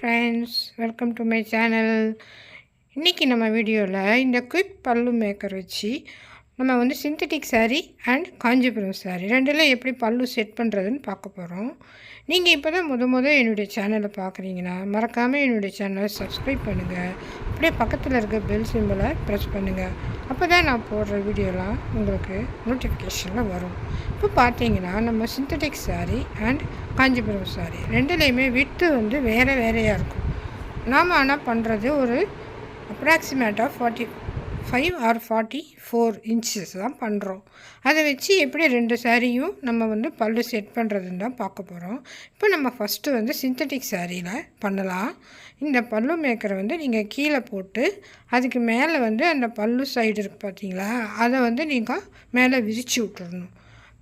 Friends, welcome to my channel. இன்றைக்கி நம்ம வீடியோவில் இந்த குயிக் பல்லு மேக்கர் வச்சு நம்ம வந்து சிந்தட்டிக் சாரீ அண்ட் காஞ்சிபுரம் சாரீ ரெண்டில் எப்படி பல்லு செட் பண்ணுறதுன்னு பார்க்க போகிறோம். நீங்கள் இப்போ தான் என்னுடைய சேனலை பார்க்குறீங்கன்னா மறக்காமல் என்னுடைய சேனலை சப்ஸ்கிரைப் பண்ணுங்கள். அப்படியே பக்கத்தில் இருக்க பெல் சிம்பிளை ப்ரெஸ் பண்ணுங்கள். அப்போ தான் நான் போடுற வீடியோலாம் உங்களுக்கு நோட்டிஃபிகேஷனில் வரும். இப்போ பார்த்தீங்கன்னா நம்ம சிந்தட்டிக் சாரீ அண்ட் காஞ்சிபுரம் சாரீ ரெண்டுலேயுமே விட்டு வந்து வேறையாக இருக்கும். நாம் ஆனால் பண்ணுறது ஒரு அப்ராக்சிமேட்டாக 45 ஆர் 44 இன்ச்சஸ் தான் பண்ணுறோம். அதை வச்சு எப்படி ரெண்டு சாரியும் நம்ம வந்து பல்லு செட் பண்ணுறதுன்னு தான் பார்க்க போகிறோம். இப்போ நம்ம ஃபஸ்ட்டு வந்து சிந்தட்டிக் சாரியில் பண்ணலாம். இந்த பல்லு மேக்கரை வந்து நீங்கள் கீழே போட்டு அதுக்கு மேலே வந்து அந்த பல்லு சைடு இருக்குது பார்த்தீங்களா, அதை வந்து நீங்கள் மேலே விரித்து விட்டுறணும்.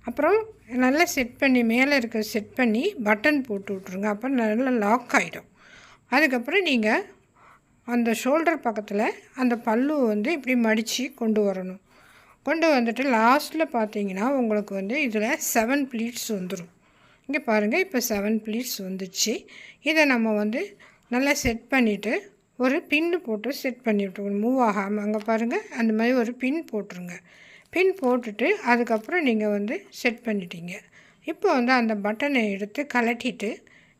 அப்புறம் நல்லா செட் பண்ணி மேலே இருக்க செட் பண்ணி பட்டன் போட்டு விட்ருங்க. அப்போ நல்லா லாக் ஆகிடும். அதுக்கப்புறம் நீங்கள் அந்த ஷோல்டர் பக்கத்தில் அந்த பல்லு வந்து இப்படி மடித்து கொண்டு வரணும். கொண்டு வந்துட்டு லாஸ்ட்டில் பார்த்தீங்கன்னா உங்களுக்கு வந்து இதில் 7 ப்ளீட்ஸ் வந்துடும். இங்கே பாருங்கள், இப்போ 7 ப்ளீட்ஸ் வந்துடுச்சு. இதை நம்ம வந்து நல்லா செட் பண்ணிவிட்டு ஒரு பின்னு போட்டு செட் பண்ணி விட்டுருக்கணும். மூவ் ஆகாமல் அங்கே பாருங்கள், அந்த மாதிரி ஒரு பின் போட்டுருங்க. பின் போட்டுட்டு அதுக்கப்புறம் நீங்கள் வந்து செட் பண்ணிட்டீங்க. இப்போ வந்து அந்த பட்டனை எடுத்து கலட்டிட்டு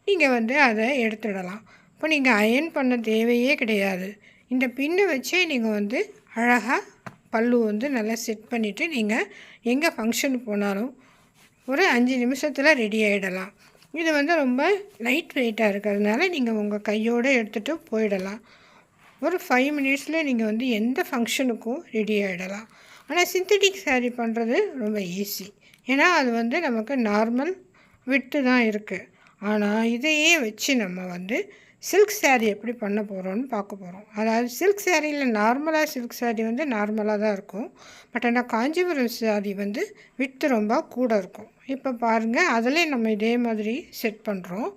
நீங்கள் வந்து அதை எடுத்துடலாம். இப்போ நீங்கள் அயர்ன் பண்ண தேவையே கிடையாது. இந்த பின்னை வச்சே நீங்கள் வந்து அழகாக பல்லு வந்து நல்லா செட் பண்ணிவிட்டு நீங்கள் எங்கே ஃபங்க்ஷனுக்கு போனாலும் ஒரு 5 நிமிஷத்தில் ரெடி ஆகிடலாம். இது வந்து ரொம்ப லைட் வெயிட்டாக இருக்கிறதுனால நீங்கள் உங்கள் கையோடு எடுத்துகிட்டு போயிடலாம். ஒரு 5 மினிட்ஸில் நீங்கள் வந்து எந்த ஃபங்க்ஷனுக்கும் ரெடி ஆகிடலாம். ஆனால் சிந்தட்டிக் சாரீ பண்ணுறது ரொம்ப ஈஸி. ஏன்னா அது வந்து நமக்கு நார்மல் விட்டு தான் இருக்குது. ஆனால் இதையே வச்சு நம்ம வந்து சில்க் சாரீ எப்படி பண்ண போகிறோன்னு பார்க்க போகிறோம். அதாவது சில்க் சாரியில் நார்மலாக சில்க் சாரீ வந்து நார்மலாக தான் இருக்கும். பட் ஆனால் காஞ்சிபுரம் சாரீ வந்து விட்டு ரொம்ப கூட இருக்கும். இப்போ பாருங்கள், அதிலே நம்ம இதே மாதிரி செட் பண்ணுறோம்.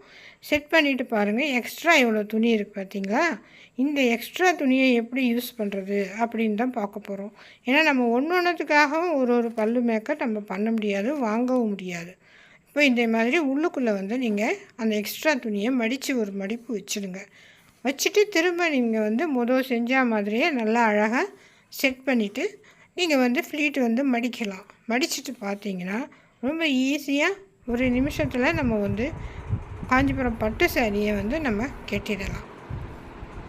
செட் பண்ணிவிட்டு பாருங்கள், எக்ஸ்ட்ரா எவ்வளோ துணி இருக்குது பார்த்தீங்களா. இந்த எக்ஸ்ட்ரா துணியை எப்படி யூஸ் பண்ணுறது அப்படின்னு தான் பார்க்க போகிறோம். ஏன்னா நம்ம ஒன்றுக்காகவும் ஒரு பல்லு மேக்கர் நம்ம பண்ண முடியாது, வாங்கவும் முடியாது. இப்போ இந்த மாதிரி உள்ளுக்குள்ளே வந்து நீங்கள் அந்த எக்ஸ்ட்ரா துணியை மடித்து ஒரு மடிப்பு வச்சுடுங்க. வச்சுட்டு திரும்ப நீங்கள் வந்து செஞ்ச மாதிரியே நல்லா அழகாக செட் பண்ணிவிட்டு நீங்கள் வந்து ஃப்ளீட் வந்து மடிக்கலாம். மடிச்சுட்டு பார்த்தீங்கன்னா ரொம்ப ஈஸியாக ஒரு நிமிஷத்தில் நம்ம வந்து காஞ்சிபுரம் பட்டு சாரியை வந்து நம்ம கட்டிடலாம்.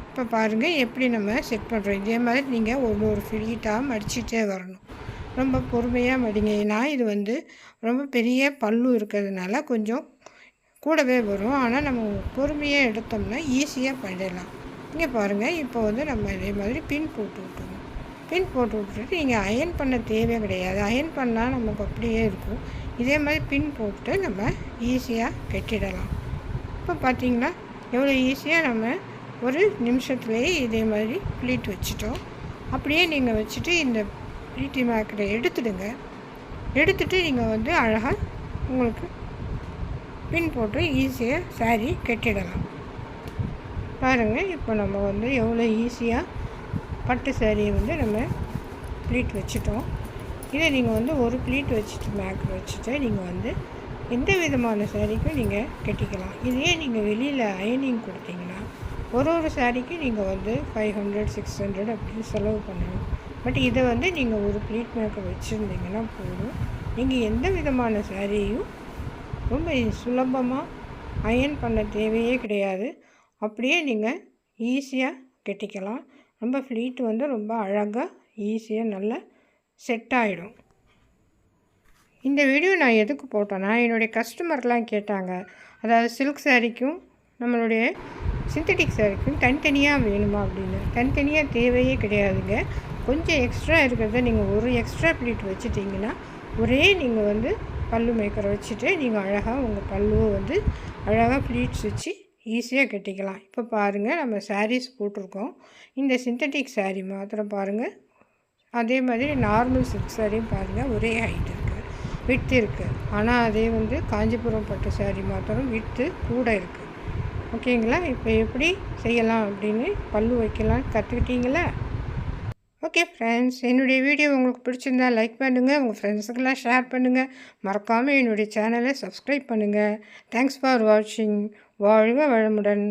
இப்போ பாருங்கள் எப்படி நம்ம செட் பண்ணுறோம். இதே மாதிரி நீங்கள் ஒரு ஃப்ளீட்டாக மடிச்சுட்டே வரணும். ரொம்ப பொறுமையாக மடிங்க. ஏன்னா இது வந்து ரொம்ப பெரிய பல்லு இருக்கிறதுனால கொஞ்சம் கூடவே வரும். ஆனால் நம்ம பொறுமையாக எடுத்தோம்னா ஈஸியாக பண்ணிடலாம். இங்கே பாருங்கள், இப்போ வந்து நம்ம இதே மாதிரி பின் போட்டு விட்டுருவோம். பின் போட்டு விட்டுட்டு நீங்கள் அயர்ன் பண்ண தேவை கிடையாது. அயர்ன் பண்ணால் நமக்கு அப்படியே இருக்கும். இதே மாதிரி பின் போட்டு நம்ம ஈஸியாக கட்டிடலாம். இப்போ பார்த்திங்கன்னா எவ்வளோ ஈஸியாக நம்ம ஒரு நிமிஷத்துலேயே இதே மாதிரி ப்ளீட் வச்சுட்டோம். அப்படியே நீங்கள் வச்சுட்டு இந்த ப்ளீட்டி மேக்கரை எடுத்துகிட்டு நீங்கள் வந்து அழகாக உங்களுக்கு பின் போட்டு ஈஸியாக சாரீ கட்டிடலாம். பாருங்கள், இப்போ நம்ம வந்து எவ்வளோ ஈஸியாக பட்டு சாரியை வந்து நம்ம ப்ளீட் வச்சுட்டோம். இதை நீங்கள் வந்து ஒரு ப்ளீட் வச்சுட்டு மேக்கர் வச்சுட்டு நீங்கள் வந்து எந்த விதமான சாரீக்கும் நீங்கள் கட்டிக்கலாம். இதே நீங்கள் வெளியில் அயனிங் கொடுத்தீங்கன்னா ஒரு சாரீக்கு நீங்கள் வந்து 500 600 அப்படின்னு செலவு பண்ணணும். பட் இதை வந்து நீங்கள் ஒரு ப்ளீட் மேக்கர் வச்சுருந்தீங்கன்னா போதும். நீங்கள் எந்த விதமான சாரியும் ரொம்ப சுலபமாக அயர்ன் பண்ண தேவையே கிடையாது. அப்படியே நீங்கள் ஈஸியாக கட்டிக்கலாம். ரொம்ப ஃப்ளீட் வந்து ரொம்ப அழகாக ஈஸியாக நல்லா செட் ஆகிடும். இந்த வீடியோ நான் எதுக்கு போட்டேன்னா, என்னுடைய கஸ்டமர்லாம் கேட்டாங்க. அதாவது சில்க் சாரிக்கும் நம்மளுடைய சிந்தட்டிக் சாரிக்கும் தனித்தனியாக வேணுமா அப்படின்னு. தனித்தனியாக தேவையே கிடையாதுங்க. கொஞ்சம் எக்ஸ்ட்ரா இருக்கிறத நீங்கள் ஒரு எக்ஸ்ட்ரா ப்ளீட் வச்சுட்டிங்கன்னா நீங்கள் வந்து பல்லு மேக்கரை வச்சுட்டு நீங்கள் அழகாக உங்கள் பல்லுவை வந்து அழகாக ப்ளீட்ஸ் வச்சு ஈஸியாக கட்டிக்கலாம். இப்போ பாருங்கள், நம்ம சாரீஸ் போட்டிருக்கோம். இந்த சிந்தட்டிக் சாரீ மாத்திரம் பாருங்கள், அதே மாதிரி நார்மல் சில்க் சாரியும் பாருங்கள் ஒரே ஹைட் இருக்குது, விட்டு இருக்குது. ஆனால் அதே வந்து காஞ்சிபுரம் பட்டு சாரீ மாத்திரம் விட்டு கூட இருக்குது. ஓகேங்களா? இப்போ எப்படி செய்யலாம் அப்படின்னு பல்லு வைக்கலாம் கற்றுக்கிட்டீங்களா? ஓகே ஃப்ரெண்ட்ஸ், என்னுடைய வீடியோ உங்களுக்கு பிடிச்சிருந்தா லைக் பண்ணுங்கள், உங்கள் ஃப்ரெண்ட்ஸுக்கெல்லாம் ஷேர் பண்ணுங்கள். மறக்காமல் என்னுடைய சேனலை சப்ஸ்கிரைப் பண்ணுங்கள். தேங்க்ஸ் ஃபார் வாட்சிங். வாழ்க வளமுடன்.